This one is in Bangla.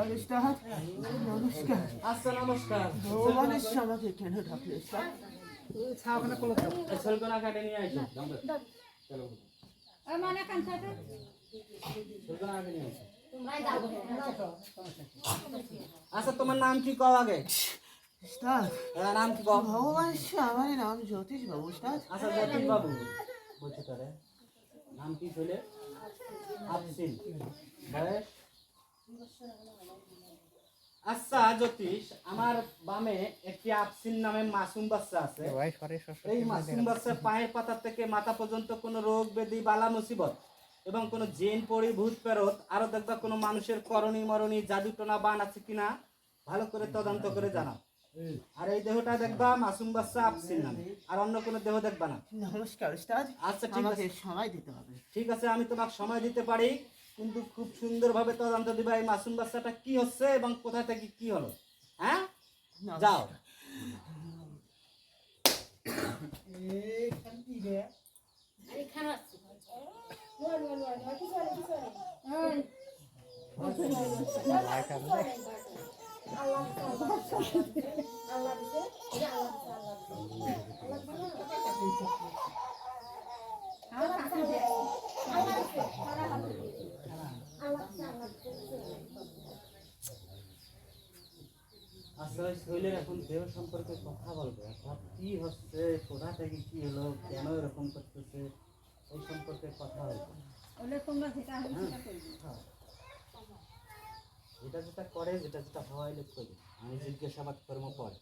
নমস্কার উস্তাদ, নমস্কার। আচ্ছা নমস্কার। ভগবানের আমাকে কেন ডাকলে উস্তাদ? ছাওখানে কোলা দাও। এই ছলকনা কাটে নিয়ে আইছো। চলো। ওই মানে কানছাতে ছলকনা কাটে নিয়ে আইছো। তোমরাই যাও। আচ্ছা তোমার নাম কি কও আগে? উস্তাদ, নাম কি কও? ভগবানের আমার নাম জ্যোতিষ বাবু উস্তাদ। আচ্ছা জ্যোতিষ বাবু বলছি তোরে নাম কি ছিলে? আফসিন। বয়স? আচ্ছা জ্যোতিষ, আমার বামে একটি আফসিন নামে মাসুম বাচ্চা আছে। এই মাসুম বাচ্চার পায়ের পাতা থেকে মাথা পর্যন্ত কোনো রোগ ব্যাধি বালা মুসিবত এবং কোনো জিন পরি ভূত প্রেরত আরো দেখবা কোনো মানুষের করণী মরণী জাদু টোনা বান আছে কিনা ভালো করে তদন্ত করে জানাও। আর এই দেহটা দেখবা মাসুম বাচ্চা আফসিন নামে, আর অন্য কোনো দেহ দেখবা না। নমস্কার উস্তাদ। আচ্ছা ঠিক আমাকে আছে, সময় দিতে হবে। ঠিক আছে আমি তোমাকে সময় দিতে পারি, কিন্তু খুব সুন্দরভাবে তদন্ত দিবা এই মাসুম বাচ্চাটা কি হচ্ছে এবং কোথা থেকে কি হলো। হ্যাঁ যাও। আরে খানা ওই কি চলে ওই আল্লাহ আল্লাহ দিছে এটা আচ্ছা ওই শৈলের এখন দেহ সম্পর্কে কথা বলবে, অর্থাৎ কি হচ্ছে, কোথা থেকে কি হলো, কেন এরকম করতেছে, এই সম্পর্কে কথা বলবে। ওলে তোমরা যেটা হবে সেটা করবে। যেটা যেটা করে যেটা যেটা হয় করবে, আমি জিজ্ঞাসাবাদ কর্ম পরে।